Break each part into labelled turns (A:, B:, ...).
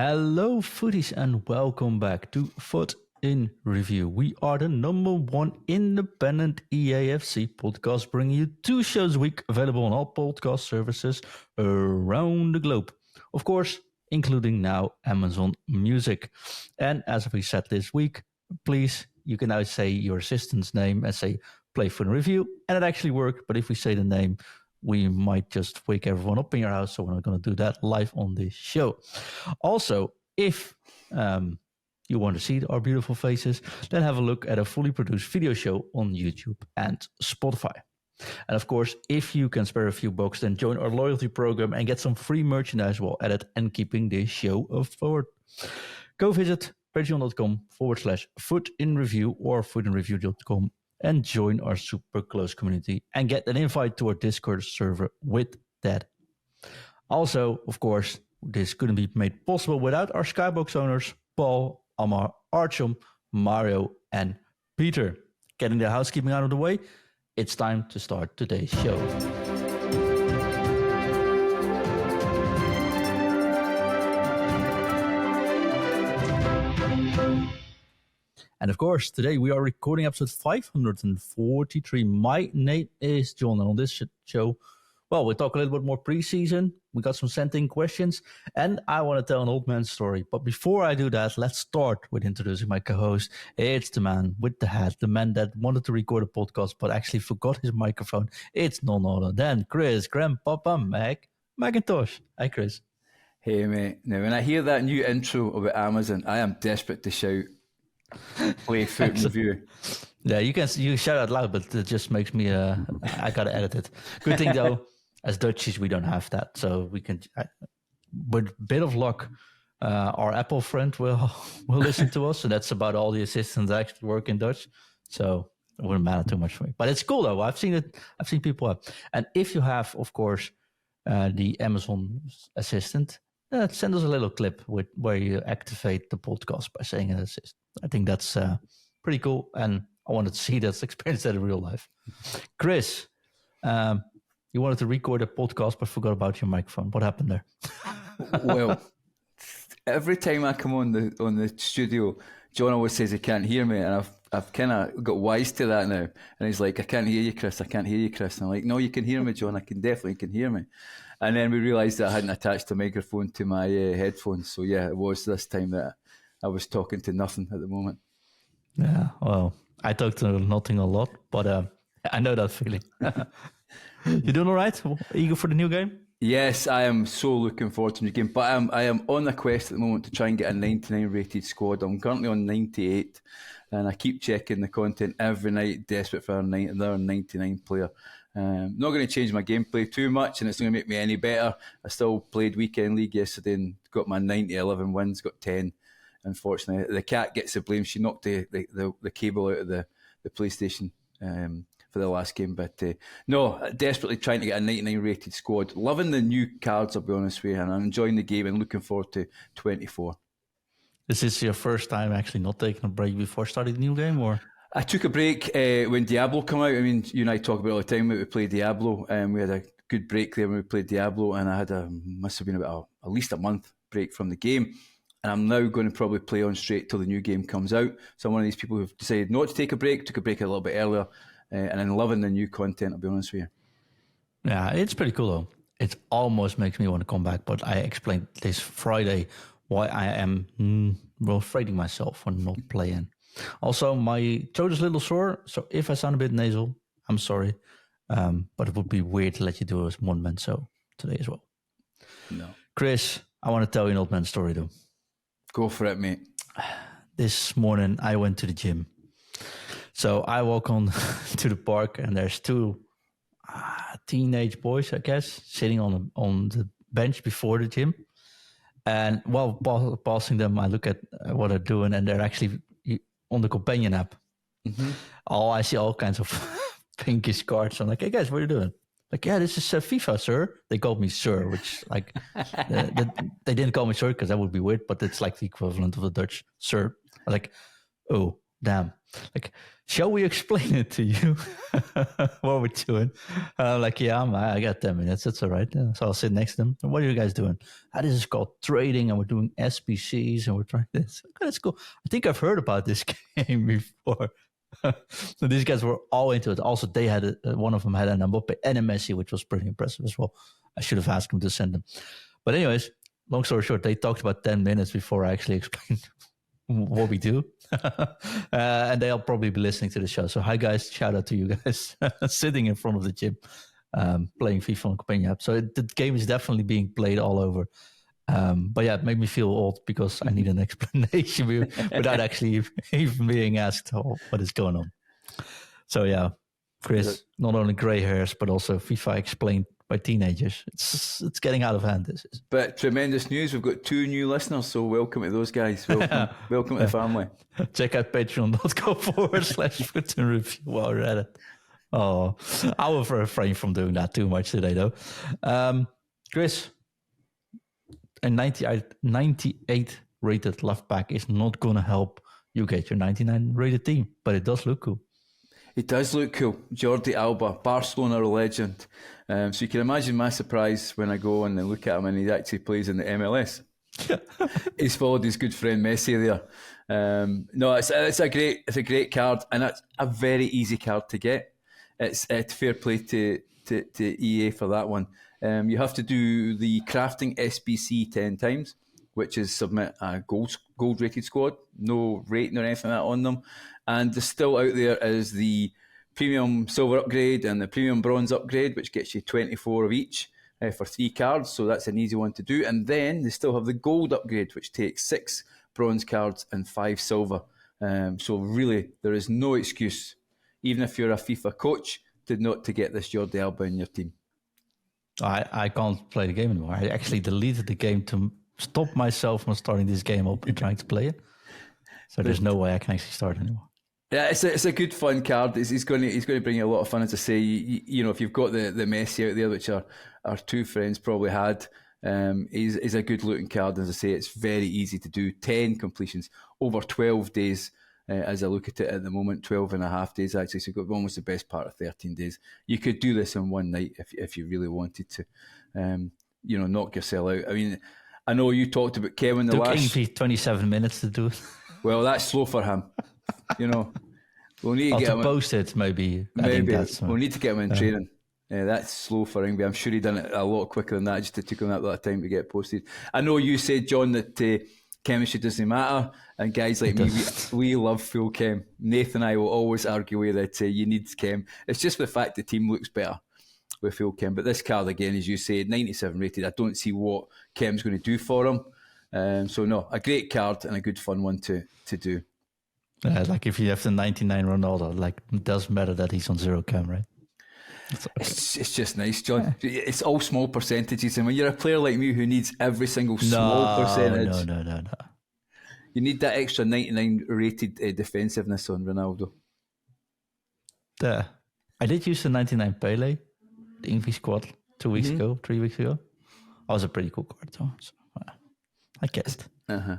A: Hello, Futties, and welcome back to Foot in Review. We are the number one independent EAFC podcast, bringing you 2 shows a week, available on all podcast services around the globe. Of course, including now Amazon Music. And as we said this week, please, you can now say your assistant's name and say play Foot in Review, and it actually worked. But if we say the name, we might just wake everyone up in your house, so we're not going to do that live on this show. Also, if you want to see our beautiful faces, then have a look at a fully produced video show on YouTube and Spotify. And of course, if you can spare a few bucks, then join our loyalty program and get some free merchandise while at it and keeping this show forward. Go visit patreon.com/footinreview or footinreview.com and join our super close community and get an invite to our Discord server with that. Also, of course, this couldn't be made possible without our Skybox owners, Paul, Amar, Archum, Mario, and Peter. Getting the housekeeping out of the way, it's time to start today's show. And of course, today we are recording episode 543. My name is John, and on this show, well, we'll talk a little bit more preseason. We got some sent in questions, and I want to tell an old man story. But before I do that, let's start with introducing my co-host. It's the man with the hat, the man that wanted to record a podcast but actually forgot his microphone. It's none other than Chris, Grandpapa Macintosh. Hi, Chris.
B: Hey, mate. Now, when I hear that new intro about Amazon, I am desperate to shout. Play Foot in Review.
A: Yeah, you shout out loud, but it just makes me I gotta edit it. Good thing though, as Dutchies we don't have that, so we can. With a bit of luck, our Apple friend will listen to us, and that's about all the assistants actually work in Dutch. So it wouldn't matter too much for me. But it's cool though. I've seen it. I've seen people have. And if you have, of course, the Amazon assistant, send us a little clip where you activate the podcast by saying an assist. I think that's pretty cool, and I wanted to see that experience that in real life. Chris, you wanted to record a podcast but forgot about your microphone. What happened there?
B: Well, every time I come on the studio, John always says he can't hear me, and I've kind of got wise to that now. And he's like, "I can't hear you, Chris. I can't hear you, Chris." And I'm like, "No, you can hear me, John. I can definitely hear me." And then we realised that I hadn't attached a microphone to my headphones. So yeah, it was this time that I was talking to nothing at the moment.
A: Yeah, well, I talk to nothing a lot, but I know that feeling. You doing all right? Eager for the new game?
B: Yes, I am so looking forward to the game. But I am on a quest at the moment to try and get a 99 rated squad. I'm currently on 98, and I keep checking the content every night, desperate for another 99 player. Not going to change my gameplay too much, and it's not going to make me any better. I still played Weekend League yesterday and got my 90-11 wins, got 10. Unfortunately, the cat gets the blame. She knocked the cable out of the PlayStation for the last game. But no, desperately trying to get a 99 rated squad. Loving the new cards, I'll be honest with you, and I'm enjoying the game and looking forward to 24.
A: Is this your first time actually not taking a break before starting the new game, or?
B: I took a break when Diablo came out. I mean, you and I talk about it all the time when we played Diablo, and we had a good break there when we played Diablo, and I had must have been about at least a month break from the game. And I'm now going to probably play on straight till the new game comes out. So I'm one of these people who've decided not to take a break, took a break a little bit earlier, and I'm loving the new content, I'll be honest with you.
A: Yeah, it's pretty cool though. It almost makes me want to come back, but I explained this Friday why I am frustrating myself for not playing. Also, my throat is a little sore, so if I sound a bit nasal, I'm sorry. But it would be weird to let you do a one-man show today as well.
B: No.
A: Chris, I want to tell you an old man story though.
B: Go for it, mate.
A: This morning I went to the gym. So I walk on to the park, and there's 2 teenage boys, I guess, sitting on the bench before the gym. And while passing them, I look at what they're doing, and they're actually on the companion app. Mm-hmm. I see all kinds of pinkish cards. I'm like, "Hey guys, what are you doing?" Like, "Yeah, this is FIFA, sir." They called me sir, which like they didn't call me sir because that would be weird, but it's like the equivalent of the Dutch sir. I'm like, oh damn. like, shall we explain it to you what we're doing? Like, yeah, I got 10 minutes. That's all right. So I'll sit next to them. What are you guys doing? This is called trading, and we're doing SPCs, and we're trying this. Okay, that's cool. I think I've heard about this game before. So these guys were all into it. Also, they had one of them had an Mbappe and a Messi, which was pretty impressive as well. I should have asked them to send them. But anyways, long story short, they talked about 10 minutes before I actually explained what we do. And they'll probably be listening to the show. So hi guys, shout out to you guys sitting in front of the gym, playing FIFA on Companion app. So the game is definitely being played all over. But yeah, it made me feel old because I need an explanation without actually even being asked what is going on. So yeah, Chris, not only gray hairs, but also FIFA explained by teenagers. It's getting out of hand, this is.
B: But tremendous news. We've got 2 new listeners, so welcome to those guys. Welcome to the family.
A: Check out patreon.com/FootInReview while we're at it. Oh, I will refrain from doing that too much today, though. Chris, a 98 rated left back is not going to help you get your 99 rated team, but it does look cool.
B: It does look cool. Jordi Alba, Barcelona legend. So you can imagine my surprise when I go and look at him and he actually plays in the MLS. He's followed his good friend Messi there. No, it's a great card, and it's a very easy card to get. It's fair play to EA for that one. You have to do the crafting SBC 10 times, which is submit a gold rated squad, no rating or anything like that on them. And there's still out there is the premium silver upgrade and the premium bronze upgrade, which gets you 24 of each for 3 cards. So that's an easy one to do. And then they still have the gold upgrade, which takes 6 bronze cards and 5 silver. So really, there is no excuse, even if you're a FIFA coach, not to get this Jordi Alba in your team.
A: I can't play the game anymore. I actually deleted the game to stop myself from starting this game up and trying to play it. So there's no way I can actually start anymore.
B: Yeah, it's a good fun card. He's going to bring you a lot of fun. As I say, you know, if you've got the Messi out there, which our 2 friends probably had, he's a good looking card. As I say, it's very easy to do. 10 completions over 12 days. As I look at it at the moment, 12 and a half days actually. So you've got almost the best part of 13 days. You could do this in one night if you really wanted to. You know, knock yourself out. I mean, I know you talked about Kevin the last.
A: Took 27 minutes to do it.
B: Well, that's slow for him. You know, we'll need to get him.
A: Post it, maybe.
B: We'll need to get him in training. That's slow for him. I'm sure he done it a lot quicker than that. Just it took him that lot of time to get posted. I know you said, John, that chemistry doesn't matter, and guys like me, we love full chem. Nathan and I will always argue with that you need chem. It's just the fact the team looks better with full chem. But this card, again, as you say, 97 rated. I don't see what chem's going to do for him. So no, a great card and a good fun one to do.
A: Like if you have the 99 Ronaldo, like it doesn't matter that he's on 0 chem, right?
B: Okay. It's just nice, John. Yeah. It's all small percentages, and when you're a player like me who needs every single small percentage,
A: no.
B: You need that extra 99 rated defensiveness on Ronaldo.
A: I did use the 99 Pele, the Envy squad, 2 weeks ago, 3 weeks ago. That was a pretty cool card, though. So, I guessed.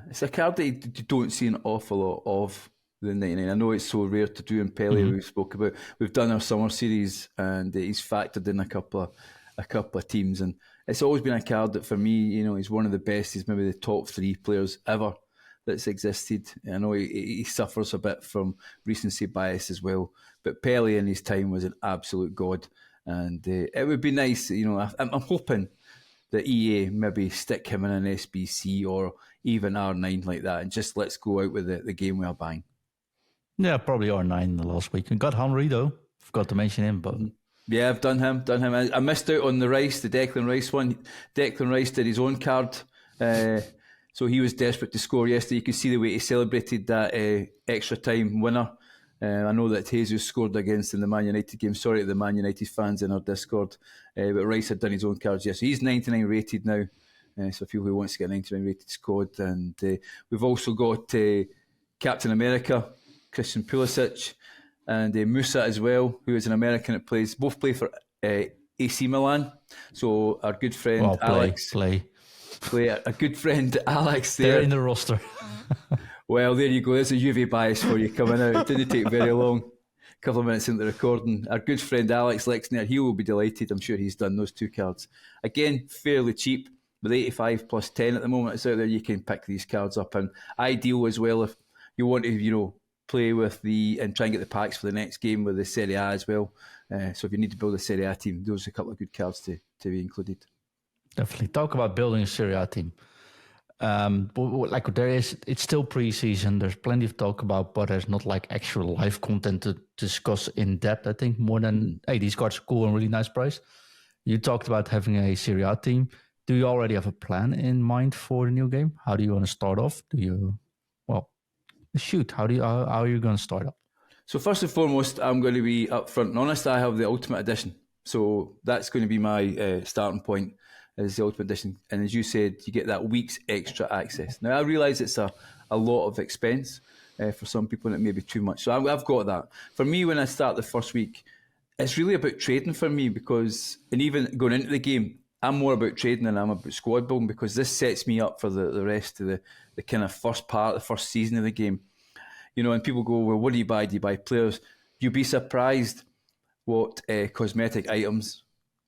B: It's a card that you don't see an awful lot of. The 99. I know it's so rare to do in Pele. We spoke about. We've done our summer series, and he's factored in a couple of teams, and it's always been a card that for me, you know, he's one of the best. He's maybe the top 3 players ever that's existed. I know he suffers a bit from recency bias as well, but Pele in his time was an absolute god, and it would be nice. You know, I'm hoping that EA maybe stick him in an SBC or even R9 like that, and just let's go out with the game with a bang.
A: Yeah, probably R9 in the last week. And got Henry, though. Forgot to mention him, but...
B: Yeah, I've done him. I missed out on the Declan Rice one. Declan Rice did his own card. So he was desperate to score yesterday. You could see the way he celebrated that extra time winner. I know that Jesus scored against in the Man United game. Sorry to the Man United fans in our Discord. But Rice had done his own cards yesterday. So he's 99 rated now. So if who wants to get a 99 rated squad. And we've also got Captain America, Christian Pulisic, and Musa as well, who is an American that both play for AC Milan. So our good friend Alex,
A: play
B: a good friend Alex there.
A: They're in the roster.
B: Well, there you go. There's a UV bias for you coming out. It didn't take very long. A couple of minutes into the recording. Our good friend Alex Lexner, he will be delighted. I'm sure he's done those 2 cards. Again, fairly cheap. With 85 plus 10 at the moment, it's out there. You can pick these cards up. And ideal as well if you want to, play with and try and get the packs for the next game with the Serie A as well. So if you need to build a Serie A team, those are a couple of good cards to be included.
A: Definitely. Talk about building a Serie A team. It's still pre-season. There's plenty of talk about, but there's not like actual live content to discuss in depth. I think more than, hey, these cards are cool and really nice price. You talked about having a Serie A team. Do you already have a plan in mind for the new game? How do you want to start off? How are you going to start up?
B: So first and foremost, I'm going to be upfront and honest. I have the Ultimate Edition. So that's going to be my starting point, is the Ultimate Edition. And as you said, you get that week's extra access. Now, I realise it's a lot of expense for some people, and it may be too much. So I've got that. For me, when I start the first week, it's really about trading for me and even going into the game, I'm more about trading than I'm about squad building, because this sets me up for the rest of the kind of first part, the first season of the game. And people go, well, what do you buy? Do you buy players? You'd be surprised what cosmetic items,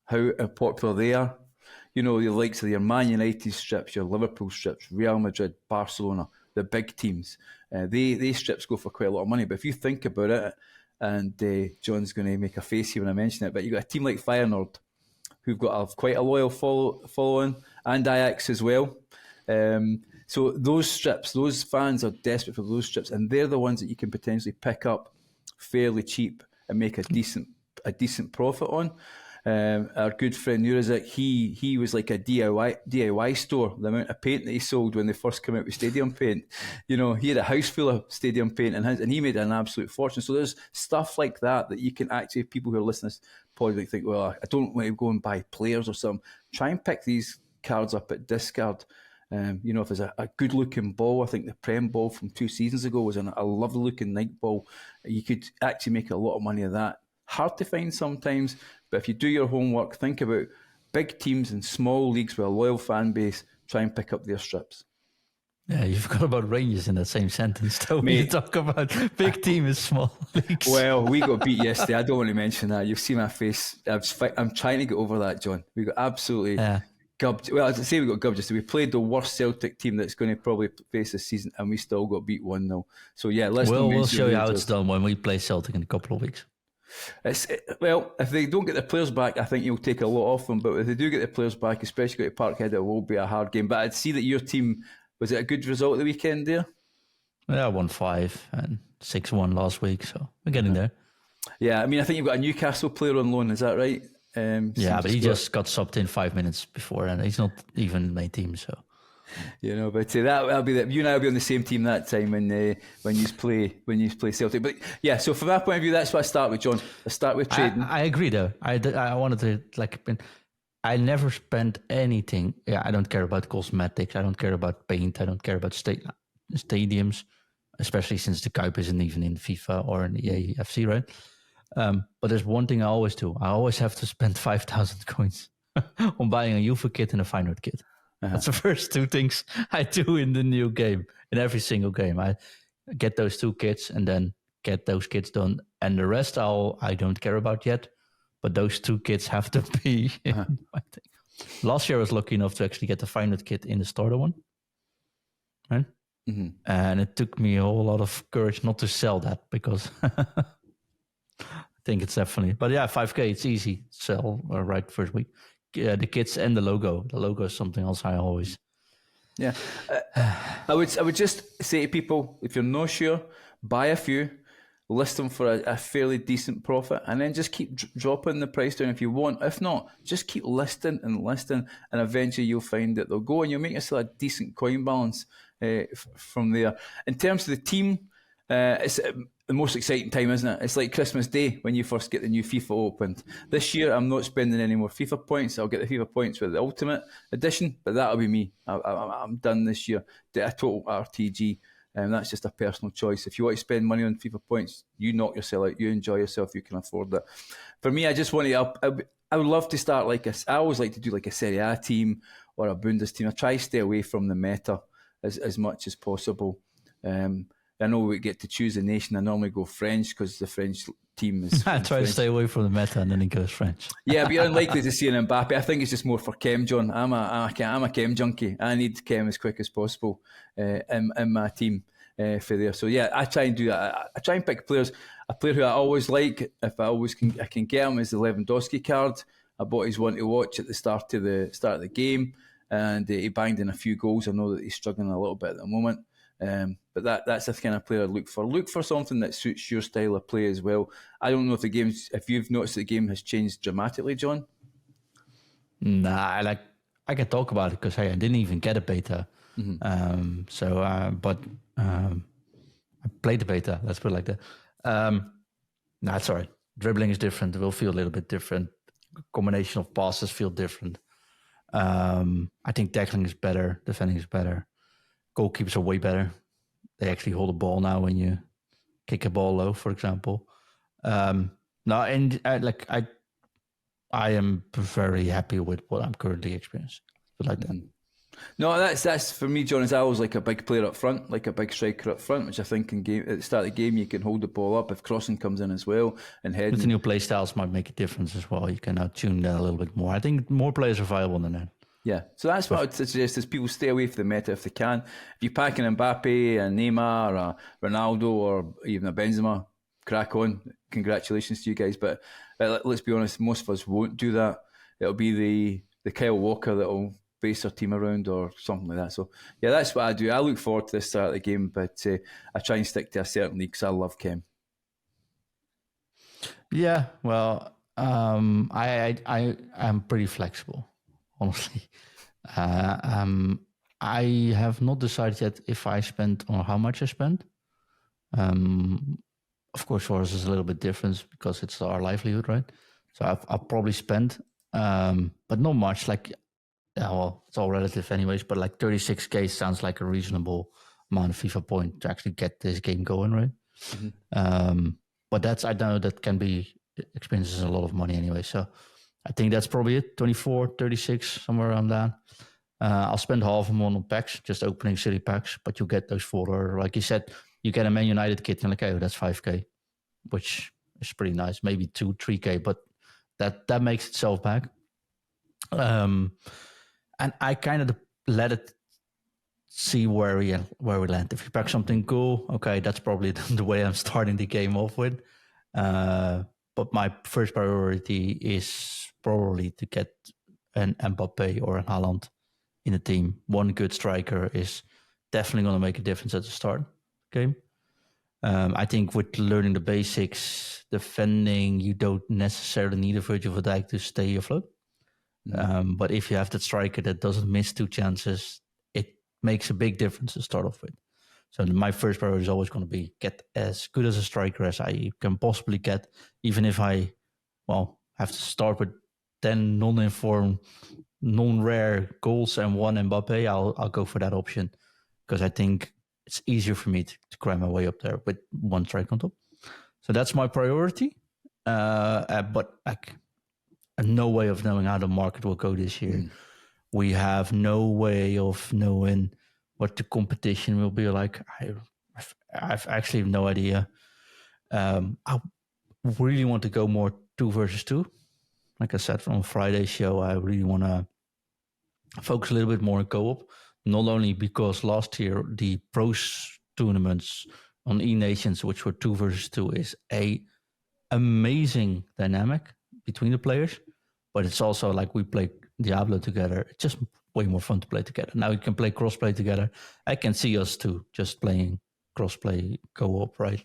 B: how popular they are. The likes of your Man United strips, your Liverpool strips, Real Madrid, Barcelona, the big teams. These strips go for quite a lot of money. But if you think about it, and John's going to make a face here when I mention it, but you've got a team like Feyenoord, who've got quite a loyal following, and Ajax as well. So those strips, those fans are desperate for those strips, and they're the ones that you can potentially pick up fairly cheap and make a decent profit on. Our good friend Nurazek, he was like a DIY store. The amount of paint that he sold when they first came out with stadium paint, he had a house full of stadium paint, and he made an absolute fortune. So there's stuff like that you can actually, people who are listening probably think, well, I don't want to go and buy players or something. Try and pick these cards up at discard. If there's a good looking ball, I think the Prem ball from 2 seasons ago was a lovely looking night ball. You could actually make a lot of money of that. Hard to find sometimes, but if you do your homework, think about big teams and small leagues with a loyal fan base, try and pick up their strips.
A: Yeah, you've got about Rangers in that same sentence, though. When you talk about big team and small leagues.
B: Well, we got beat yesterday. I don't want to mention that. You've seen my face. I'm trying to get over that, John. We got absolutely gubbed. Well, as I say, we got gubbed yesterday. We played the worst Celtic team that's going to probably face this season, and we still got beat 1-0. So yeah, we'll
A: show you how it's done when we play Celtic in a couple of weeks.
B: If they don't get the players back, I think you'll take a lot off them. But if they do get the players back, especially at Parkhead, it will be a hard game. But I'd see that your team, was it a good result of the weekend there?
A: Yeah, 1-5 and 6-1 last week, so we're getting there.
B: Yeah, I mean, I think you've got a Newcastle player on loan, is that right?
A: But he just got subbed in 5 minutes before, and he's not even in my team, so...
B: But that'll be that. You and I will be on the same team that time when you play Celtic. But yeah, so from that point of view, that's what I start with, John. I start with trading.
A: I agree, though. I wanted to I never spent anything. Yeah, I don't care about cosmetics. I don't care about paint. I don't care about stadiums, especially since the Kuip isn't even in FIFA or in the EAFC, right? But there's one thing I always do. I always have to spend 5,000 coins on buying a Juve kit and a Feyenoord kit. That's the first 2 things I do in the new game, in every single game. I get those 2 kits and then get those kits done. And the rest I don't care about yet, but those 2 kits have to be in my thing. Last year I was lucky enough to actually get the Feyenoord kit in the starter one. Right? Mm-hmm. And it took me a whole lot of courage not to sell that, because I think it's definitely... But yeah, 5K, it's easy to sell right first week. Yeah, the kits and the logo. The logo is something else I always...
B: Yeah. I would just say to people, if you're not sure, buy a few, list them for a fairly decent profit, and then just keep dropping the price down if you want. If not, just keep listing, and eventually you'll find that they'll go, and you'll make yourself a decent coin balance from there. In terms of the team, it's the most exciting time, isn't it? It's like Christmas Day when you first get the new FIFA opened. This year, I'm not spending any more FIFA points. I'll get the FIFA points with the Ultimate Edition, but that'll be me. I'm done this year. A total RTG. That's just a personal choice. If you want to spend money on FIFA points, you knock yourself out. You enjoy yourself. You can afford it. For me, I just want to... I would love to start I always like to do like a Serie A team or a Bundes team. I try to stay away from the meta as much as possible. I know we get to choose a nation. I normally go French because the French team is.
A: I try to stay away from the meta, and then he goes French.
B: Yeah, but you're unlikely to see an Mbappe. I think it's just more for Chem, John. I'm a Chem junkie. I need Chem as quick as possible in my team for there. So yeah, I try and do that. I try and pick players. A player who I always like, if I always can get him, is the Lewandowski card. I bought his one to watch at the start of the game, and he banged in a few goals. I know that he's struggling a little bit at the moment. But that's the kind of player I look for. Look for something that suits your style of play as well. I don't know if you've noticed the game has changed dramatically, John.
A: Nah, I can talk about it because I didn't even get a beta. But I played the beta. Let's put it like that. Nah, it's all right. Dribbling is different. It will feel a little bit different. Combination of passes feel different. I think tackling is better. Defending is better. Goalkeepers are way better. They actually hold the ball now when you kick a ball low, for example. I am very happy with what I'm currently experiencing. Like that.
B: No, that's for me, John. Is I always like a big player up front, like a big striker up front, which I think at the start of the game you can hold the ball up if crossing comes in as well and heading.
A: With the new play styles might make a difference as well. You can now tune that a little bit more. I think more players are viable than that.
B: Yeah, so that's what I would suggest is people stay away from the meta if they can. If you pack an Mbappe, a Neymar, a Ronaldo, or even a Benzema, crack on. Congratulations to you guys. But let's be honest, most of us won't do that. It'll be the Kyle Walker that'll base our team around or something like that. So yeah, that's what I do. I look forward to this start of the game, but I try and stick to a certain league because I love Chem.
A: Yeah, well, I'm pretty flexible. Honestly, I have not decided yet if I spend or how much I spend. Of course, for us is a little bit different because it's our livelihood, right? So I'll probably spend, but not much. It's all relative, anyways. But 36K sounds like a reasonable amount of FIFA point to actually get this game going, right? Mm-hmm. But I know that can be expenses a lot of money anyway. So I think that's probably it. 24, 36, somewhere around that. I'll spend half of them on packs, just opening city packs, but you get those for, like you said, you get a Man United kit and like, oh, that's 5K, which is pretty nice. Maybe 2, 3K, but that makes itself back. And I kind of let it see where we land. If you pack something cool, okay, that's probably the way I'm starting the game off with. But my first priority is probably to get an Mbappe or an Haaland in the team. One good striker is definitely going to make a difference at the start of the game. I think with learning the basics, defending, you don't necessarily need a Virgil van Dijk to stay afloat. But if you have that striker that doesn't miss 2 chances, it makes a big difference to start off with. So my first priority is always going to be get as good as a striker as I can possibly get, even if I, have to start with 10 non-informed, non-rare goals and 1 Mbappe. I'll go for that option because I think it's easier for me to climb my way up there with 1 strike on top. So that's my priority. But no way of knowing how the market will go this year. We have no way of knowing what the competition will be like. I've actually no idea. I really want to go more 2 versus 2. Like I said from Friday's show, I really want to focus a little bit more on co-op. Not only because last year the pros tournaments on E-Nations, which were 2 versus 2, is a amazing dynamic between the players, but it's also like we play Diablo together. It's just way more fun to play together. Now we can play crossplay together. I can see us too, just playing crossplay co-op, right?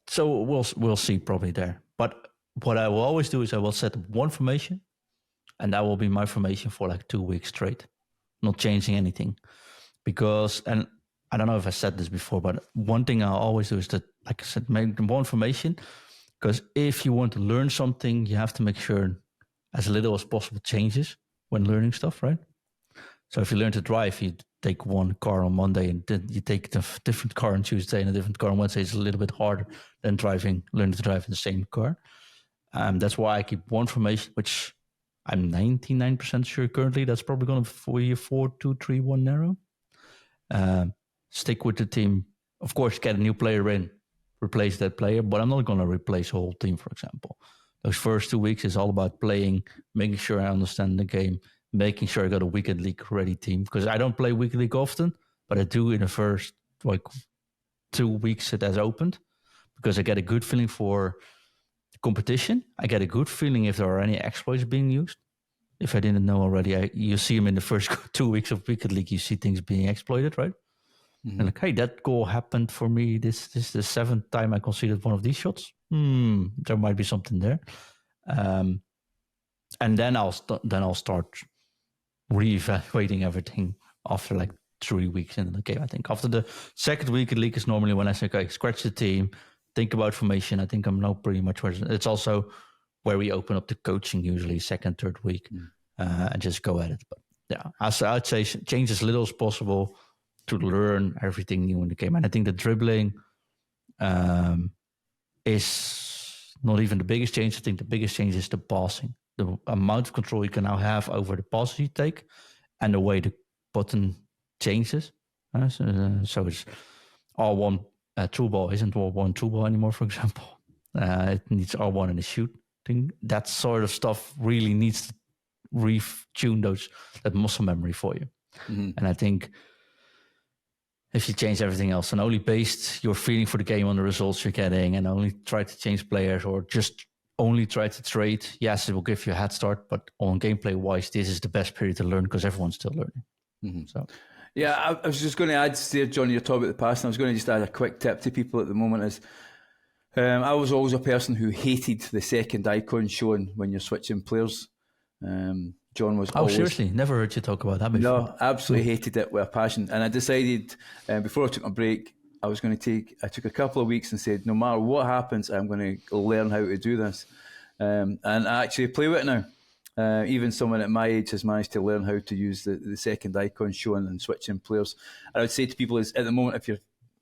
A: So we'll see probably there. But what I will always do is I will set up 1 formation, and that will be my formation for 2 weeks straight, not changing anything. Because, and I don't know if I said this before, but one thing I'll always do is that, like I said, make 1 formation. Because if you want to learn something, you have to make sure as little as possible changes when learning stuff, right? So if you learn to drive, you take 1 car on Monday and then you take a different car on Tuesday and a different car on Wednesday. It's a little bit harder than learning to drive in the same car. That's why I keep 1 formation, which I'm 99% sure currently that's probably going to be 4-2-3-1 narrow. stick with the team. Of course, get a new player in, replace that player, but I'm not going to replace the whole team, for example. Those first 2 weeks is all about playing, making sure I understand the game, making sure I got a weekend league ready team. Because I don't play weekend league often, but I do in the first 2 weeks it has opened, because I get a good feeling for competition. I get a good feeling if there are any exploits being used. If I didn't know already, you see them in the first 2 weeks of weekend league. You see things being exploited, right? Mm-hmm. And like, hey, that goal happened for me. This is the 7th time I conceded one of these shots. There might be something there. And then I'll start reevaluating everything after like 3 weeks in the game. I think after the second week in league is normally when I say, okay, scratch the team, think about formation. I think I'm now pretty much where it's also where we open up the coaching usually second, third week, and just go at it. But yeah, I'd say change as little as possible to learn everything new in the game. And I think the dribbling is not even the biggest change. I think the biggest change is the passing. The amount of control you can now have over the passes you take and the way the button changes. So it's R1 true ball isn't R1 true ball anymore, for example. It needs R1 in the shoot thing. That sort of stuff really needs to retune that muscle memory for you. Mm-hmm. And I think if you change everything else and only based your feeling for the game on the results you're getting and only try to change players or just only try to trade, yes, it will give you a head start. But on gameplay wise, this is the best period to learn because everyone's still learning. Mm-hmm. So,
B: yeah, I was just going to add there, John, you're talking about the past, and I was going to just add a quick tip to people at the moment is I was always a person who hated the second icon showing when you're switching players. John was always...
A: seriously? Never heard you talk about that before.
B: No, absolutely hated it with a passion. And I decided, before I took my break, I took a couple of weeks and said, no matter what happens, I'm going to learn how to do this. And I actually play with it now. Even someone at my age has managed to learn how to use the second icon showing and switching players. And I would say to people is, at the moment, if you're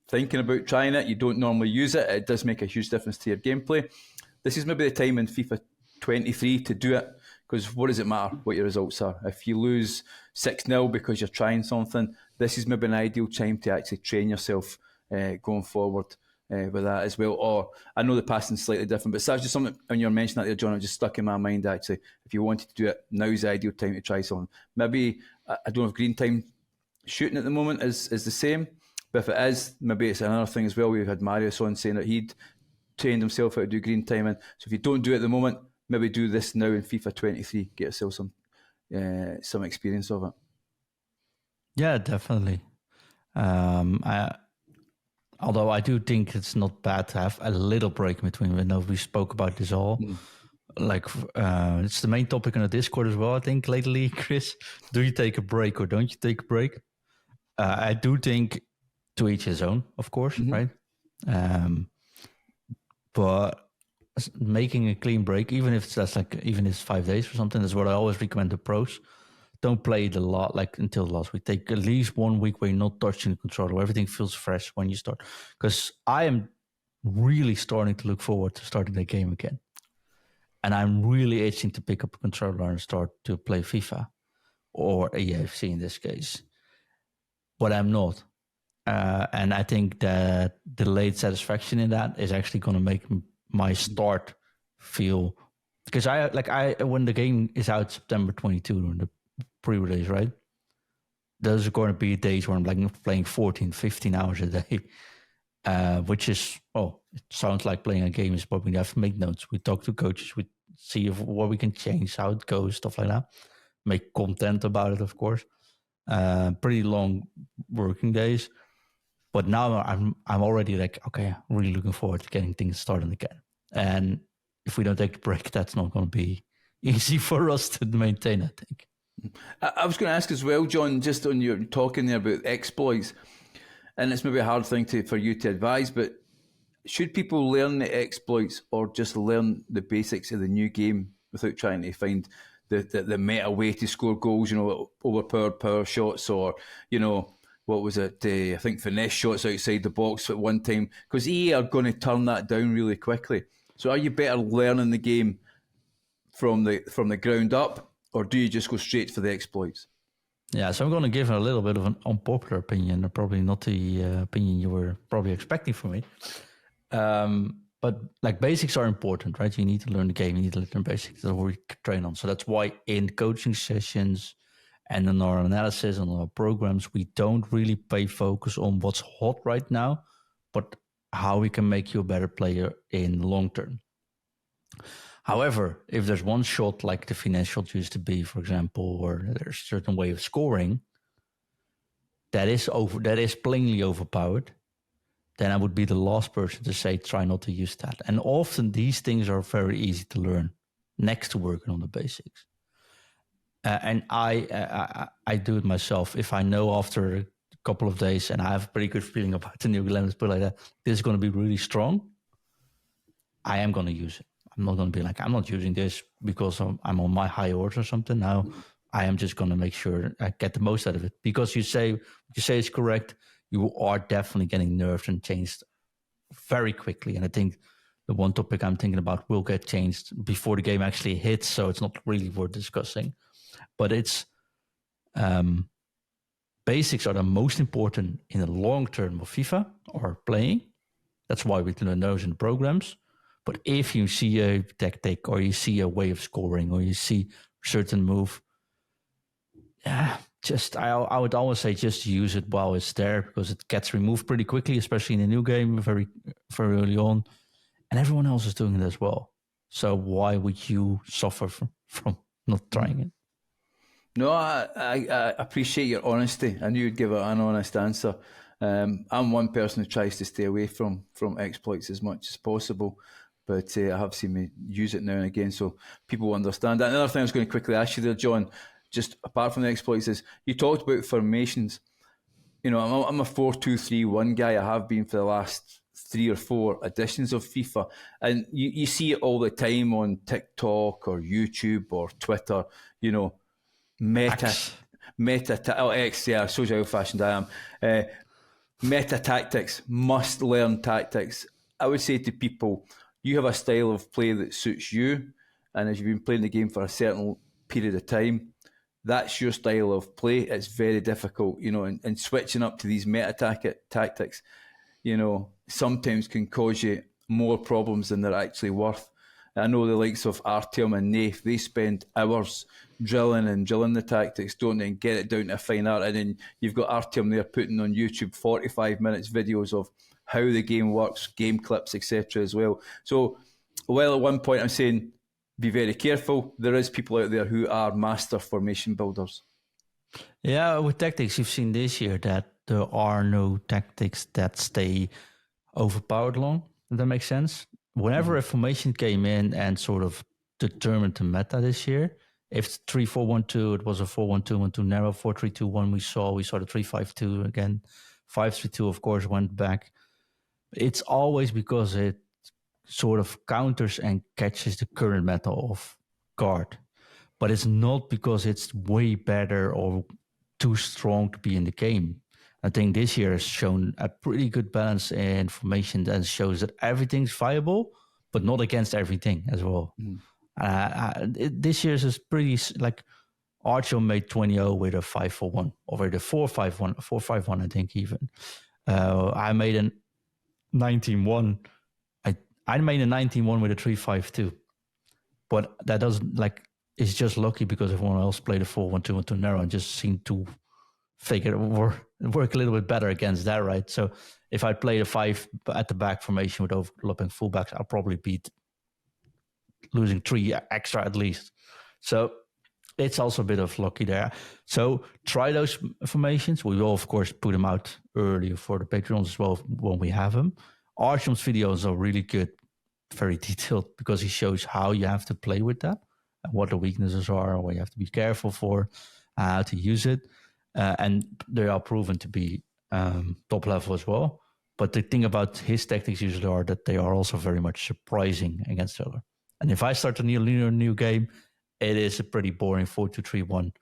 B: thinking about trying it, you don't normally use it, it does make a huge difference to your gameplay. This is maybe the time in FIFA 23 to do it, because what does it matter what your results are? If you lose 6-0 because you're trying something, this is maybe an ideal time to actually train yourself going forward with that as well. Or I know the passing's slightly different, but that's just something, when you're mentioning that there, John, it just stuck in my mind actually. If you wanted to do it, now's the ideal time to try something. Maybe, I don't know if green time shooting at the moment is the same, but if it is, maybe it's another thing as well. We've had Marius on saying that he'd trained himself how to do green timing. So if you don't do it at the moment, maybe do this now in FIFA 23, get yourself some experience of it.
A: Yeah, definitely. Although I do think it's not bad to have a little break in between. I know we spoke about this all. Like, it's the main topic on the Discord as well, I think, lately, Chris. Do you take a break or don't you take a break? I do think to each his own, of course, right? But making a clean break, even if it's 5 days or something, is what I always recommend to pros. Don't play it a lot, like until last week. Take at least 1 week where you're not touching the controller, where everything feels fresh when you start. Because I am really starting to look forward to starting the game again. And I'm really itching to pick up a controller and start to play FIFA or EAFC in this case. But I'm not. And I think that delayed satisfaction in that is actually going to make my start feel, because when the game is out September 22 in the pre-release, right? Those are going to be days where I'm like playing 14, 15 hours a day, which is, it sounds like playing a game is, but we have to make notes. We talk to coaches, we see what we can change, how it goes, stuff like that. Make content about it, of course. Pretty long working days. But now I'm already like, okay, really looking forward to getting things started again. And if we don't take a break, that's not going to be easy for us to maintain, I think.
B: I was going to ask as well, John, just on your talking there about exploits, and it's maybe a hard thing for you to advise, but should people learn the exploits or just learn the basics of the new game without trying to find the meta way to score goals, overpowered power shots, or, what was it? I think finesse shots outside the box at one time, because EA are going to turn that down really quickly. So are you better learning the game from the ground up, or do you just go straight for the exploits?
A: Yeah, so I'm going to give a little bit of an unpopular opinion, or probably not the opinion you were probably expecting from me. But like basics are important, right? You need to learn the game, you need to learn basics that we train on. So that's why in coaching sessions and in our analysis and our programs, we don't really pay focus on what's hot right now, but how we can make you a better player in the long term. However, if there's one shot like the financial used to be, for example, or there's a certain way of scoring that is plainly overpowered, then I would be the last person to say try not to use that. And often these things are very easy to learn next to working on the basics. And I do it myself. If I know after a couple of days and I have a pretty good feeling about the new game, let's put it like that, this is going to be really strong, I am going to use it. I'm not going to be like, I'm not using this because I'm on my high horse or something. Now I am just going to make sure I get the most out of it. Because you say it's correct, you are definitely getting nerfed and changed very quickly. And I think the one topic I'm thinking about will get changed before the game actually hits. So it's not really worth discussing. But it's basics are the most important in the long term of FIFA or playing. That's why we learn those in the programs. But if you see a tactic or you see a way of scoring or you see a certain move, I would always say just use it while it's there because it gets removed pretty quickly, especially in a new game very, very early on. And everyone else is doing it as well. So why would you suffer from not trying it?
B: No, I appreciate your honesty. I knew you'd give an honest answer. I'm one person who tries to stay away from exploits as much as possible, but I have seen me use it now and again, so people will understand that. Another thing I was going to quickly ask you there, John, just apart from the exploits, is you talked about formations. You know, I'm a 4-2-3-1 guy. I have been for the last 3 or 4 editions of FIFA, and you see it all the time on TikTok or YouTube or Twitter. You know, X, yeah, shows you how fashioned I am. Meta tactics, must learn tactics. I would say to people, you have a style of play that suits you, and as you've been playing the game for a certain period of time, that's your style of play. It's very difficult, you know, and switching up to these meta tactics, you know, sometimes can cause you more problems than they're actually worth. I know the likes of Artyom and Nath, they spend hours drilling the tactics, don't they, and get it down to a fine art. And then you've got Artyom there putting on YouTube 45 minutes videos of how the game works, game clips, etc. as well. So, while at one point I'm saying be very careful, there is people out there who are master formation builders.
A: Yeah, with tactics, you've seen this year that there are no tactics that stay overpowered long, if that makes sense. Whenever a formation came in and sort of determined the meta this year, if it's 3-4-1-2, it was a 4-1-2-1-2 narrow, 4-3-2-1 we saw the 3-5-2 again, 5-3-2 of course went back. It's always because it sort of counters and catches the current meta of guard. But it's not because it's way better or too strong to be in the game. I think this year has shown a pretty good balance in formation and shows that everything's viable, but not against everything as well. This year's is pretty like Archer made 20-0 with a 5-4-1 or with a 4-5-1, 4-5-1, I think even. I made a 19-1. I made a 19-1 with a 3-5-2. But that doesn't it's just lucky because everyone else played a 4-1-2-1-2 narrow and just seemed to figure work a little bit better against that, right? So if I played a 5 at the back formation with overlapping fullbacks, I'll probably beat losing 3 extra at least. So it's also a bit of lucky there. So try those formations. We will, of course, put them out earlier for the Patreons as well when we have them. Artyom's videos are really good, very detailed, because he shows how you have to play with that and what the weaknesses are, what you have to be careful for, how to use it. And they are proven to be top level as well. But the thing about his tactics usually are that they are also very much surprising against the other. And if I start a new game, it is a pretty boring 4-2-3-1.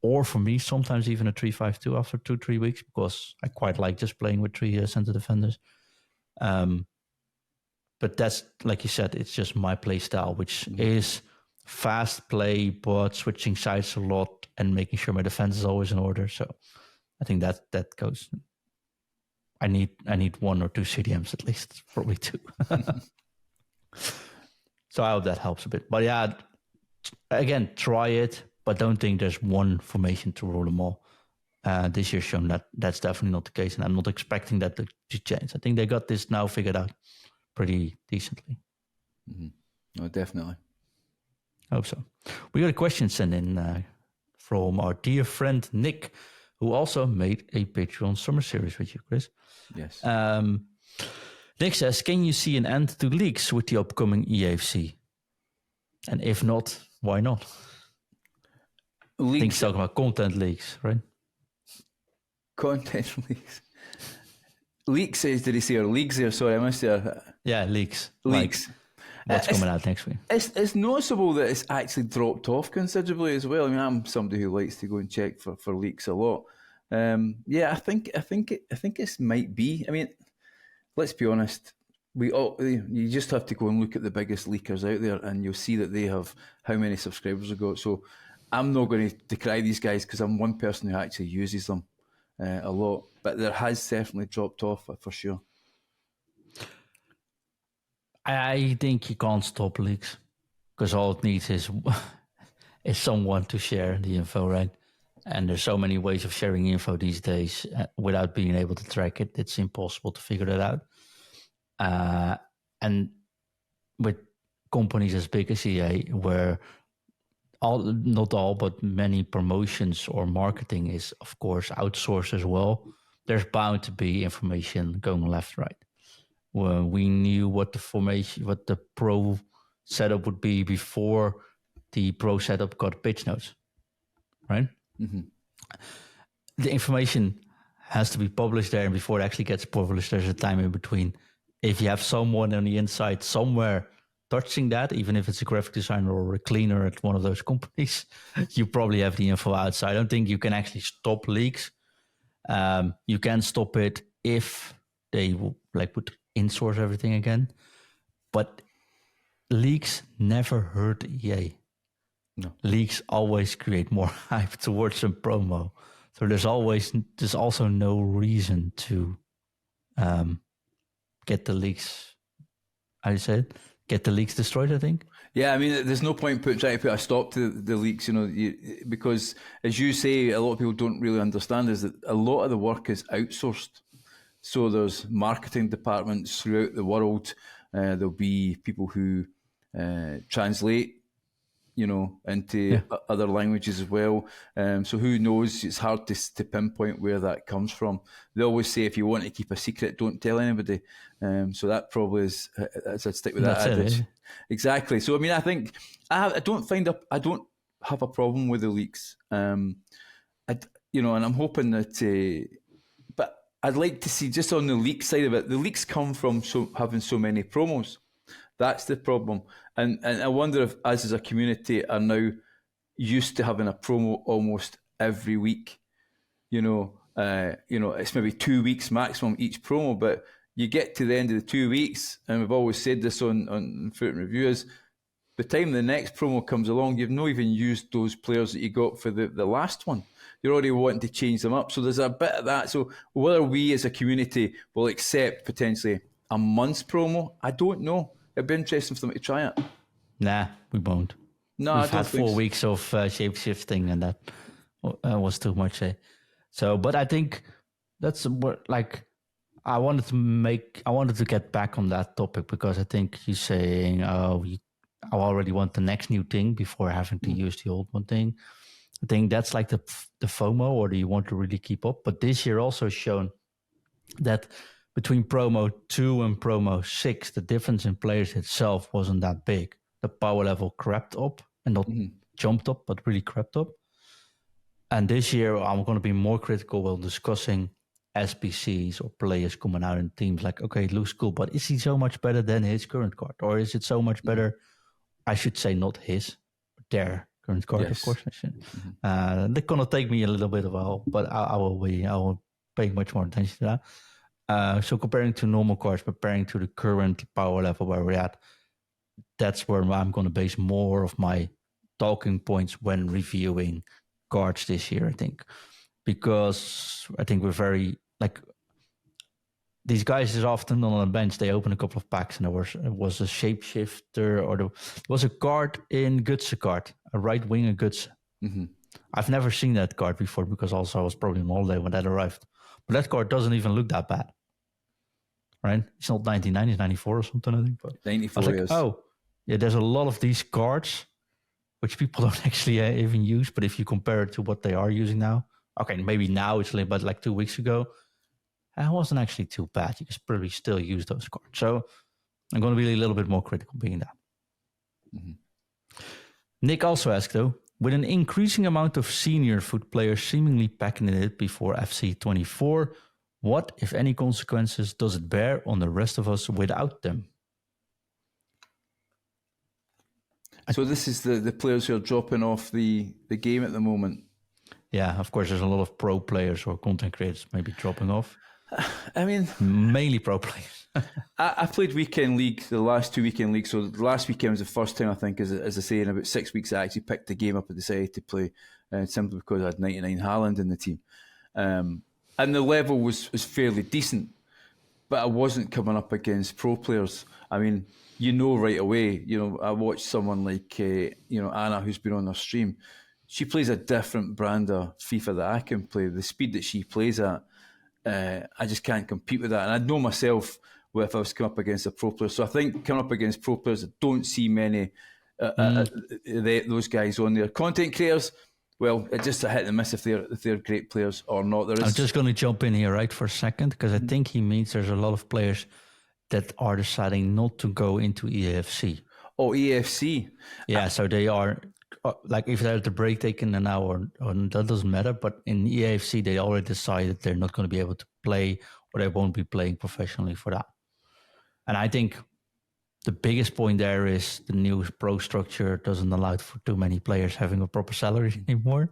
A: Or for me, sometimes even a 3-5-2 after 2-3 weeks, because I quite like just playing with 3 center defenders. But that's, like you said, it's just my play style, which is fast play, but switching sides a lot and making sure my defense is always in order. So I think that goes. I need 1 or 2 CDMs at least, probably 2. So I hope that helps a bit. But yeah, again, try it, but don't think there's one formation to rule them all. This year's shown that that's definitely not the case, and I'm not expecting that to change. I think they got this now figured out pretty decently.
B: No, definitely.
A: I hope so. We got a question sent in from our dear friend Nick, who also made a Patreon summer series with you, Chris.
B: Yes.
A: Nick says, can you see an end to leaks with the upcoming EAFC? And if not, why not?
B: Leaks.
A: I think he's talking about content leaks, right?
B: Content leaks. Leaks, did he say, or leaks there? Sorry, I missed there.
A: Yeah, leaks.
B: Leaks.
A: Like what's coming out next week? It's
B: noticeable that it's actually dropped off considerably as well. I mean, I'm somebody who likes to go and check for leaks a lot. Yeah, I think this might be. I mean, let's be honest. You just have to go and look at the biggest leakers out there, and you'll see that they have how many subscribers they've got. So I'm not going to decry these guys because I'm one person who actually uses them a lot. But there has definitely dropped off for sure.
A: I think you can't stop leaks because all it needs is someone to share the info, right? And there's so many ways of sharing info these days without being able to track it. It's impossible to figure that out. And with companies as big as EA, where not all, but many promotions or marketing is, of course, outsourced as well, there's bound to be information going left, right. Well, we knew what the pro setup would be before the pro setup got pitch notes, right? Mm-hmm. The information has to be published there, and before it actually gets published, there's a time in between. If you have someone on the inside somewhere touching that, even if it's a graphic designer or a cleaner at one of those companies, you probably have the info outside. I don't think you can actually stop leaks. You can stop it if they would insource everything again, but leaks never hurt EA.
B: No.
A: Leaks always create more hype towards some promo. So there's also no reason to get the leaks. How do you say it? Get the leaks destroyed, I think.
B: Yeah, I mean, there's no point trying to put a stop to the leaks, because as you say, a lot of people don't really understand is that a lot of the work is outsourced. So there's marketing departments throughout the world. There'll be people who translate, into other languages as well. So who knows? It's hard to pinpoint where that comes from. They always say if you want to keep a secret, don't tell anybody. So that probably is. I'd stick with that adage. Exactly. So I mean, I think I don't have a problem with the leaks. And I'm hoping that. But I'd like to see, just on the leak side of it, the leaks come from having so many promos. That's the problem. And I wonder if us as a community are now used to having a promo almost every week. It's maybe 2 weeks maximum each promo, but you get to the end of the 2 weeks, and we've always said this on Foot and Reviewers, the time the next promo comes along, you've not even used those players that you got for the last one. You're already wanting to change them up. So there's a bit of that. So whether we as a community will accept potentially a month's promo, I don't know. It'd be interesting for them to try it.
A: Nah, we won't.
B: No,
A: We've had 4 weeks of shape shifting, and that was too much. So, but I think that's I wanted to get back on that topic because I think you're saying, I already want the next new thing before having to use the old one thing. I think that's like the FOMO, or do you want to really keep up? But this year also shown that between promo 2 and promo 6, the difference in players itself wasn't that big. The power level crept up, and not jumped up, but really crept up. And this year, I'm going to be more critical while discussing SBCs or players coming out in teams. Like, okay, it looks cool, but is he so much better than his current card? Or is it so much better? I should say not his, but their current card, yes. Of course. I should. They're going to take me a little bit of a while, but I will pay much more attention to that. So comparing to normal cards, comparing to the current power level where we're at, that's where I'm going to base more of my talking points when reviewing cards this year, I think. Because I think we're very, like, these guys is often on the bench, they open a couple of packs and it was a shapeshifter, or there was a card in Gutse card, a right winger Gutse.
B: Mm-hmm.
A: I've never seen that card before because also I was probably on holiday when that arrived. But that card doesn't even look that bad. Right? It's not 99, it's 94 or something, I think. But
B: 94
A: I was like,
B: years.
A: oh, yeah, there's a lot of these cards which people don't actually even use. But if you compare it to what they are using now, okay, maybe now it's but like 2 weeks ago, it wasn't actually too bad. You can probably still use those cards. So I'm going to be a little bit more critical being that.
B: Mm-hmm.
A: Nick also asked, though, with an increasing amount of senior foot players seemingly packing it before FC24, what, if any, consequences does it bear on the rest of us without them?
B: So this is the players who are dropping off the game at the moment.
A: Yeah, of course, there's a lot of pro players or content creators maybe dropping off.
B: I mean,
A: mainly pro players.
B: I played weekend league, the last 2 weekend leagues. So the last weekend was the first time, I think, as I say, in about 6 weeks, I actually picked the game up and decided to play, simply because I had 99 Haaland in the team. And the level was fairly decent, but I wasn't coming up against pro players. I mean, right away, I watched someone like, Anna, who's been on our stream. She plays a different brand of FIFA that I can play. The speed that she plays at, I just can't compete with that. And I know myself if I was coming up against a pro player. So I think coming up against pro players, I don't see many those guys on there. Content creators, well, it's just a hit and miss if they're great players or not.
A: I'm just going to jump in here right for a second, because I think he means there's a lot of players that are deciding not to go into EAFC.
B: Oh, EAFC.
A: Yeah, so they are, like, if they're at the break taken an hour, or that doesn't matter. But in EAFC, they already decided they're not going to be able to play, or they won't be playing professionally for that. And I think the biggest point there is the new pro structure doesn't allow for too many players having a proper salary anymore,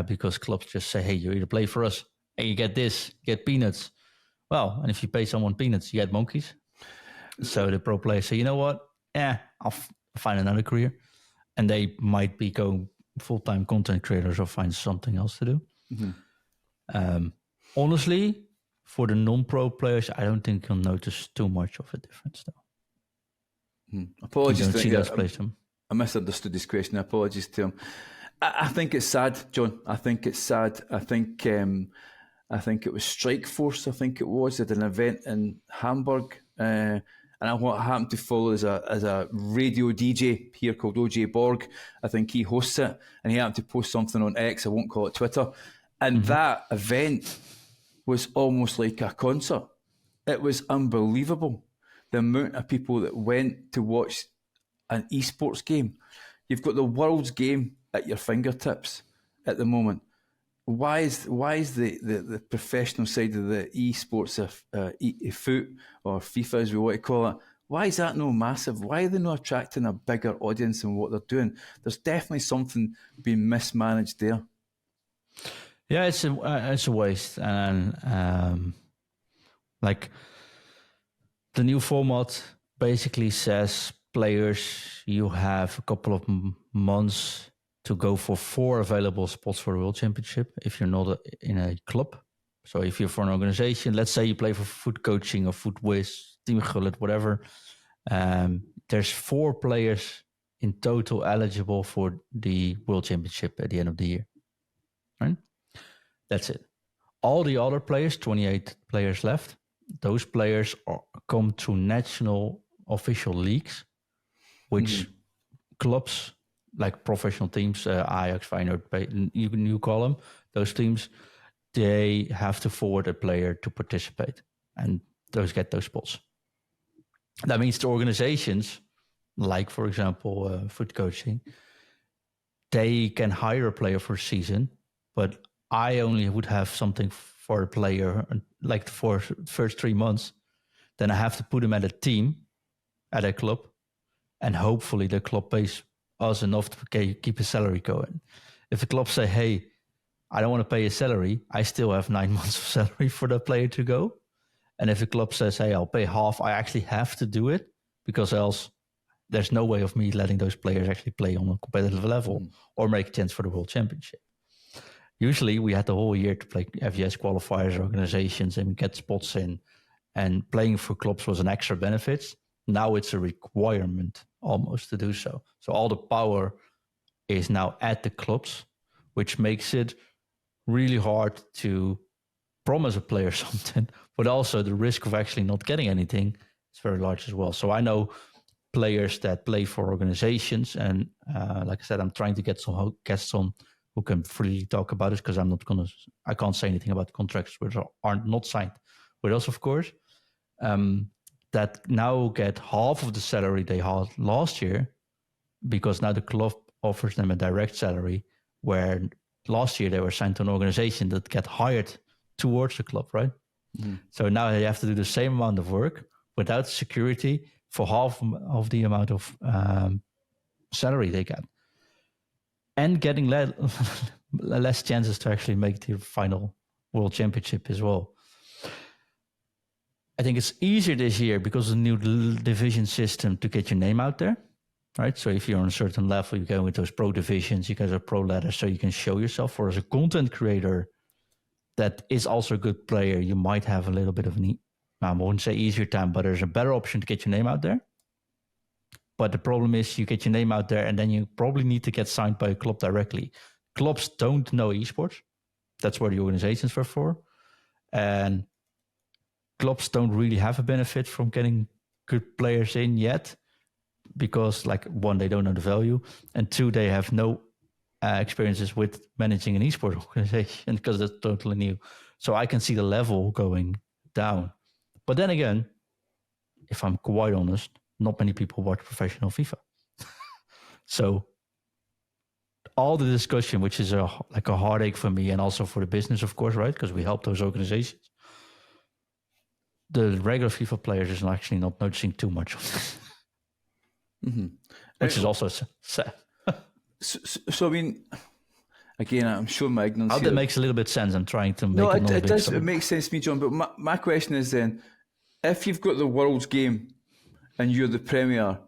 A: because clubs just say, hey, you either play for us and you get this, you get peanuts. Well, and if you pay someone peanuts, you get monkeys. So the pro players say, you know what? I'll find another career. And they might be going full-time content creators or find something else to do. Mm-hmm. Honestly, for the non-pro players, I don't think you'll notice too much of a difference, though.
B: Apologies
A: to him.
B: I misunderstood this question. Apologies to him. I think it's sad, John. I think it's sad. I think it was Strike Force. I think it was at an event in Hamburg, and what I happened to follow is a radio DJ here called OJ Borg. I think he hosts it, and he happened to post something on X. I won't call it Twitter. And that event was almost like a concert. It was unbelievable. The amount of people that went to watch an esports game. You've got the world's game at your fingertips at the moment. Why is the professional side of the esports of foot, or FIFA as we want to call it, why is that no massive? Why are they not attracting a bigger audience in what they're doing? There's definitely something being mismanaged there.
A: Yeah, it's a waste, and like the new format basically says players, you have a couple of months to go for 4 available spots for the World Championship if you're not in a club. So if you're for an organization, let's say you play for Foot Coaching or Foot Wiz, Team Gullit, whatever, there's 4 players in total eligible for the World Championship at the end of the year. Right? That's it. All the other players, 28 players left, those players come through national official leagues, which clubs like professional teams, Ajax, Feyenoord, you call them, those teams, they have to forward a player to participate, and those get those spots. That means the organizations, like, for example, Foot Coaching, they can hire a player for a season, but I only would have something for a player like for first 3 months. Then I have to put him at a team, at a club, and hopefully the club pays us enough to keep his salary going. If the club say, hey, I don't want to pay his salary, I still have 9 months of salary for the player to go. And if the club says, hey, I'll pay half, I actually have to do it, because else there's no way of me letting those players actually play on a competitive level or make a chance for the World Championship. Usually we had the whole year to play FGS qualifiers, organizations, and get spots in. And playing for clubs was an extra benefit. Now it's a requirement almost to do so. So all the power is now at the clubs, which makes it really hard to promise a player something, but also the risk of actually not getting anything is very large as well. So I know players that play for organizations, and like I said, I'm trying to get some guests on who can freely talk about it, because I can't say anything about contracts which are not signed with us, of course, that now get half of the salary they had last year, because now the club offers them a direct salary, where last year they were signed to an organization that get hired towards the club, right? So now they have to do the same amount of work without security for half of the amount of salary they get, and getting less chances to actually make the final World Championship as well. I think it's easier this year because of the new division system to get your name out there, right? So if you're on a certain level, you go with those pro divisions, you get a pro ladder, so you can show yourself. For as a content creator that is also a good player, you might have a little bit of I wouldn't say easier time, but there's a better option to get your name out there. But the problem is you get your name out there and then you probably need to get signed by a club directly. Clubs don't know esports. That's where the organizations were for. And clubs don't really have a benefit from getting good players in yet, because like, one, they don't know the value, and two, they have no experiences with managing an esports organization, because that's totally new. So I can see the level going down. But then again, if I'm quite honest, not many people watch professional FIFA. So all the discussion, which is like a heartache for me and also for the business, of course, right? Because we help those organizations. The regular FIFA players is actually not noticing too much of this, which is also sad.
B: So I mean, again, I'm sure my ignorance.
A: How that makes a little bit sense. I'm trying to make
B: it does. It makes sense to me, John. But my question is then, if you've got the world's game and you're the premier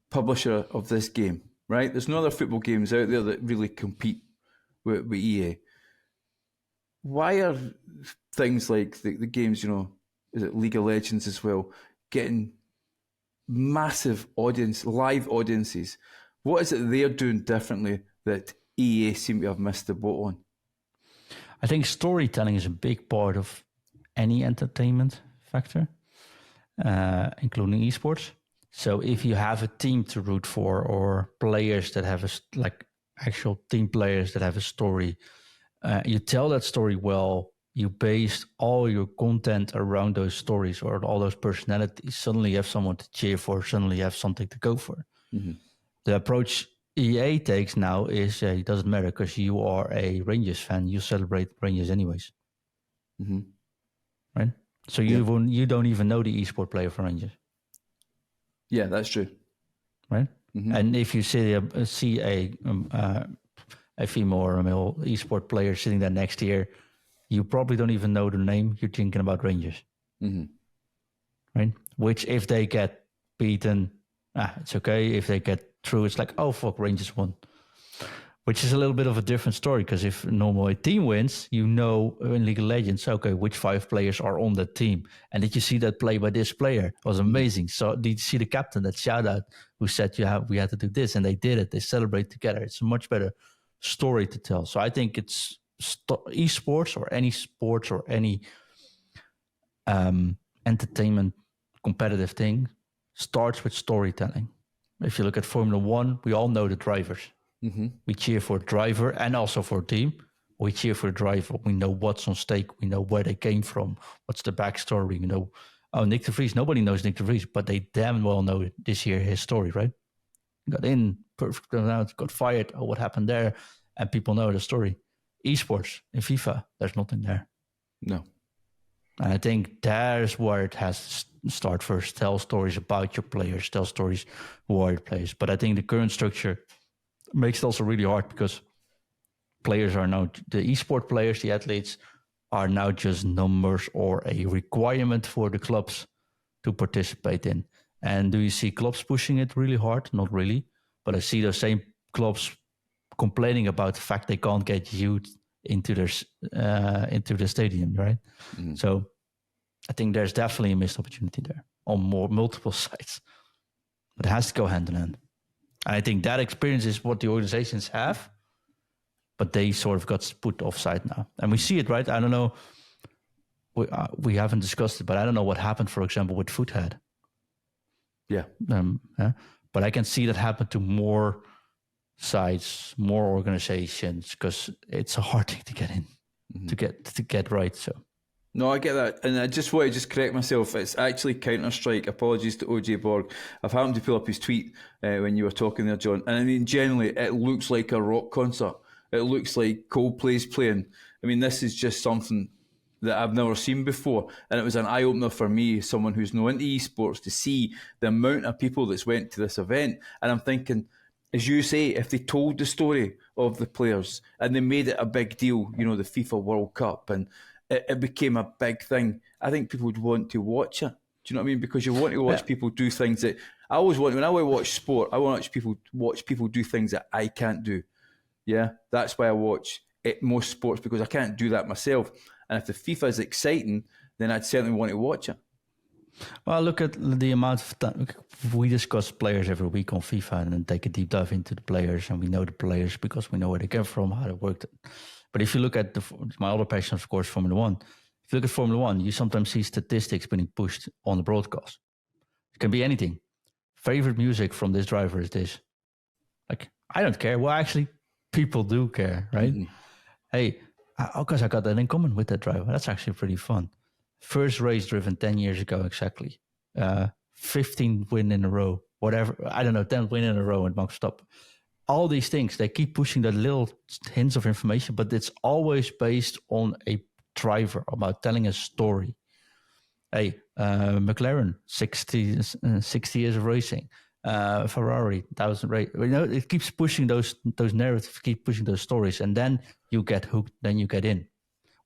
B: publisher of this game, right? There's no other football games out there that really compete with EA. Why are things like the games, is it League of Legends as well, getting massive live audiences? What is it they're doing differently that EA seem to have missed the boat on?
A: I think storytelling is a big part of any entertainment factor, including esports. So if you have a team to root for, or players that have actual team players that have a story, you tell that story well, you base all your content around those stories or all those personalities, suddenly you have someone to cheer for, suddenly you have something to go for. The approach EA takes now is it doesn't matter, because you are a Rangers fan, you celebrate Rangers anyways. Right? So you don't even know the esport player for Rangers.
B: Yeah, that's true.
A: Right? And if you see a female or a male esport player sitting there next year, you probably don't even know the name. You're thinking about Rangers. Right? Which, if they get beaten, it's okay. If they get through, it's like, oh, fuck, Rangers won. Which is a little bit of a different story, because if normally a team wins, in League of Legends, okay, which 5 players are on that team? And did you see that play by this player? It was amazing. So did you see the captain, that shout out, who said we had to do this, and they did it. They celebrate together. It's a much better story to tell. So I think it's esports or any sports or any entertainment competitive thing starts with storytelling. If you look at Formula 1, we all know the drivers. We cheer for a driver and also for a team. We cheer for a driver. We know what's on stake. We know where they came from. What's the backstory? Nick de Vries. Nobody knows Nick de Vries, but they damn well know this year his story, right? Got in, perfect turnout, got fired. Oh, what happened there? And people know the story. Esports in FIFA, there's nothing there.
B: No.
A: And I think there's where it has to start first. Tell stories about your players. Tell stories who are your players. But I think the current structure makes it also really hard, because players are now, the esport players, the athletes, are now just numbers or a requirement for the clubs to participate in. And do you see clubs pushing it really hard? Not really. But I see those same clubs complaining about the fact they can't get youth into the stadium, right?
B: Mm-hmm.
A: So I think there's definitely a missed opportunity there on multiple sides. But it has to go hand in hand. And I think that experience is what the organizations have, but they sort of got put offside now. And we see it, right? I don't know. We haven't discussed it, but I don't know what happened, for example, with Foothead.
B: Yeah.
A: But I can see that happen to more sites, more organizations, because it's a hard thing to get in, to get right. So.
B: No, I get that. And I just want to correct myself. It's actually Counter-Strike. Apologies to OJ Borg. I've happened to pull up his tweet when you were talking there, John. And I mean, generally, it looks like a rock concert. It looks like Coldplay's playing. I mean, this is just something that I've never seen before. And it was an eye-opener for me, someone who's not into esports, to see the amount of people that's went to this event. And I'm thinking, as you say, if they told the story of the players and they made it a big deal, the FIFA World Cup, and it became a big thing, I think people would want to watch it. Do you know what I mean? Because you want to watch people do things that I always want. When I watch sport, I want to watch people do things that I can't do. Yeah, that's why I watch most sports, because I can't do that myself. And if the FIFA is exciting, then I'd certainly want to watch it.
A: Well, look at the amount of time. We discuss players every week on FIFA and then take a deep dive into the players, and we know the players because we know where they come from, how they worked. But if you look at my other passion, of course, Formula One. If you look at Formula One, you sometimes see statistics being pushed on the broadcast. It can be anything. Favorite music from this driver is this. Like, I don't care. Well, actually, people do care, right? Mm-hmm. Hey, because I got that in common with that driver. That's actually pretty fun. First race driven 10 years ago, exactly. 15 win in a row, whatever. I don't know, 10 win in a row at Max Verstappen. All these things, they keep pushing the little hints of information, but it's always based on a driver, about telling a story. Hey, McLaren, 60 years of racing. Ferrari, 1,000 race. It keeps pushing those narratives, keep pushing those stories, and then you get hooked, then you get in.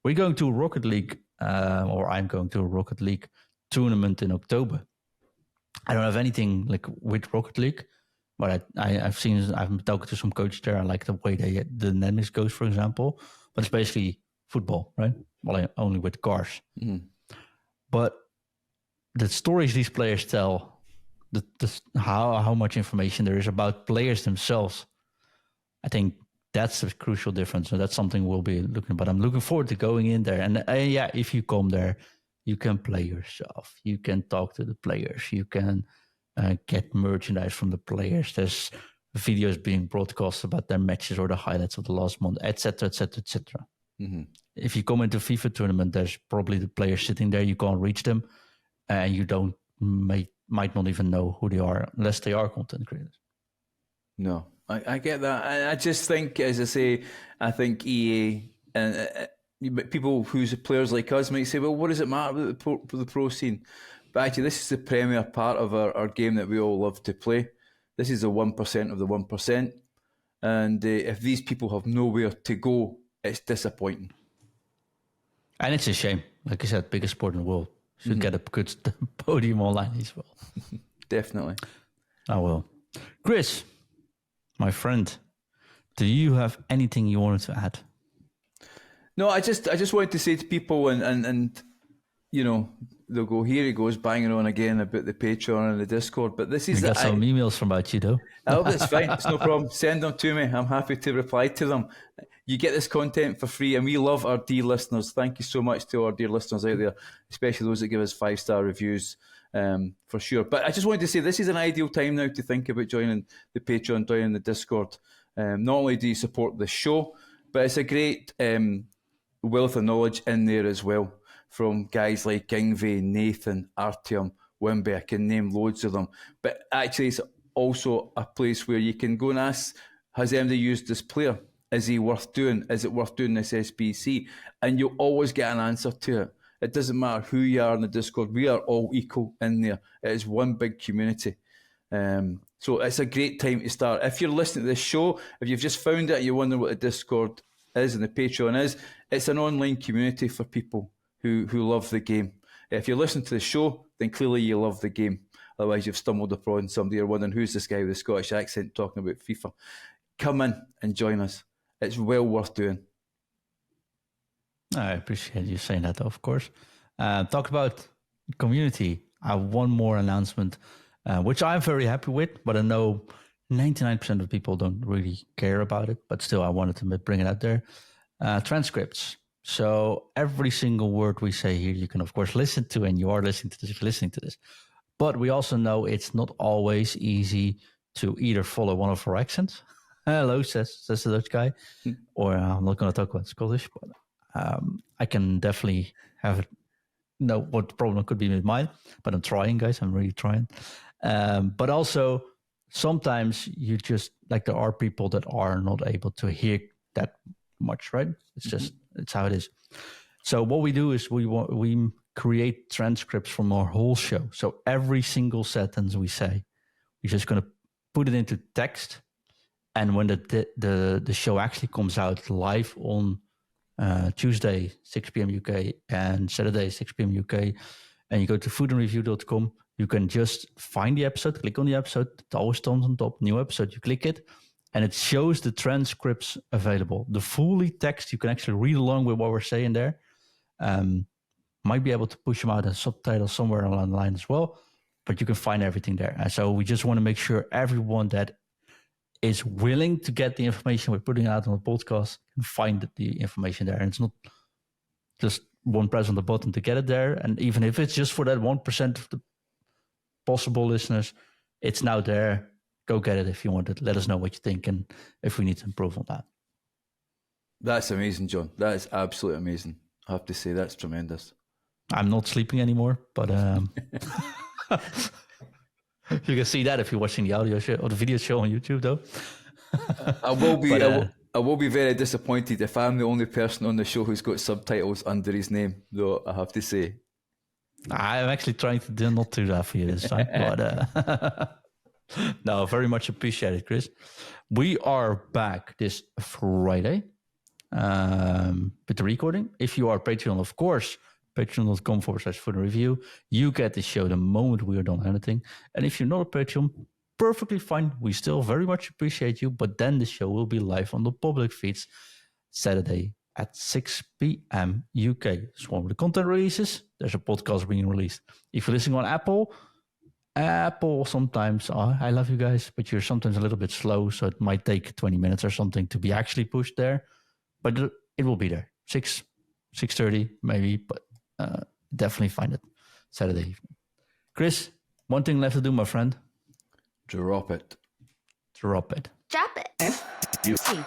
A: We're going to Rocket League, or I'm going to a Rocket League tournament in October. I don't have anything like with Rocket League, but I've talked to some coaches there. I like the way the dynamics goes, for example. But it's basically football, right? Well, only with cars. Mm-hmm. But the stories these players tell, how much information there is about players themselves, I think that's a crucial difference. So that's something we'll be looking at. But I'm looking forward to going in there. And if you come there, you can play yourself. You can talk to the players. You can get merchandise from the players. There's videos being broadcast about their matches or the highlights of the last month, etc., etc., etc. If you come into a FIFA tournament, there's probably the players sitting there. You can't reach them, and you might not even know who they are unless they are content creators.
B: No, I get that. I just think, as I say, I think EA and people who's players like us might say, well, what does it matter about the pro scene? But actually, this is the premier part of our game that we all love to play. This is the 1% of the 1%. And if these people have nowhere to go, it's disappointing.
A: And it's a shame. Like I said, biggest sport in the world. Should get a good podium online as well.
B: Definitely.
A: Oh, well. Chris, my friend, do you have anything you wanted to add?
B: No, I just wanted to say to people, and they'll go, here he goes banging on again about the Patreon and the Discord. But this is
A: got some emails from about you, though.
B: Oh, that's fine. It's no problem. Send them to me. I'm happy to reply to them. You get this content for free, and we love our dear listeners. Thank you so much to our dear listeners out there, especially those that give us 5-star reviews, for sure. But I just wanted to say this is an ideal time now to think about joining the Patreon, joining the Discord. Not only do you support the show, but it's a great wealth of knowledge in there as well, from guys like Gingve, Nathan, Artyom, Wimby. I can name loads of them. But actually, it's also a place where you can go and ask, has anybody used this player? Is he worth doing? Is it worth doing this SBC? And you'll always get an answer to it. It doesn't matter who you are in the Discord. We are all equal in there. It is one big community. So it's a great time to start. If you're listening to this show, if you've just found it and you're wondering what the Discord is and the Patreon is, it's an online community for people who love the game. If you listen to the show, then clearly you love the game. Otherwise, you've stumbled upon somebody you're wondering who's this guy with the Scottish accent talking about FIFA. Come in and join us. It's well worth doing.
A: I appreciate you saying that, of course. Talk about community. I have one more announcement, which I'm very happy with, but I know 99% of people don't really care about it, but still I wanted to bring it out there. Transcripts. So every single word we say here, you can of course listen to, and you are listening to this if you're listening to this. But we also know it's not always easy to either follow one of our accents. Hello, says the Dutch guy. Or I'm not going to talk about Scottish, but I can definitely know what the problem could be with mine. But I'm trying, guys. I'm really trying. But also, sometimes you just, like, there are people that are not able to hear that much, right? It's just, it's how it is. So what we do is we create transcripts from our whole show. So every single sentence we say, we're just going to put it into text. And when the show actually comes out live on Tuesday, 6 p.m. UK, and Saturday, 6 p.m. UK, and you go to foodandreview.com, you can just find the episode, click on the episode, it always comes on top, new episode, you click it, and it shows the transcripts available. The fully text, you can actually read along with what we're saying there. Might be able to push them out as subtitles somewhere along the line as well, but you can find everything there. And so we just want to make sure everyone that is willing to get the information we're putting out on the podcast can find the information there. And it's not just one press on the button to get it there. And even if it's just for that 1% of the possible listeners, it's now there. Go get it if you want it. Let us know what you think and if we need to improve on that.
B: That's amazing, John. That is absolutely amazing. I have to say, that's tremendous.
A: I'm not sleeping anymore, but you can see that if you're watching the audio show or the video show on YouTube, though.
B: I will be. But, I will be very disappointed if I'm the only person on the show who's got subtitles under his name, though. I have to say,
A: I'm actually trying to not do that for you this time, but no, very much appreciated, Chris. We are back this Friday with the recording. If you are Patreon, of course, patreon.com/foodandreview. You get the show the moment we are done editing. And if you're not a Patreon, perfectly fine. We still very much appreciate you. But then the show will be live on the public feeds Saturday at 6 p.m. UK. It's one of the content releases. There's a podcast being released. If you're listening on Apple sometimes, I love you guys, but you're sometimes a little bit slow. So it might take 20 minutes or something to be actually pushed there. But it will be there. 6:30 maybe, but definitely find it Saturday evening. Chris, one thing left to do, my friend.
B: Drop it.
A: Drop it.
C: Drop it.
D: F-U-T.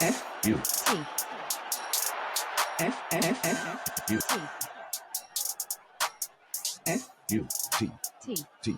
D: F-U-T. F-F-F-U-T. F-U-T. T.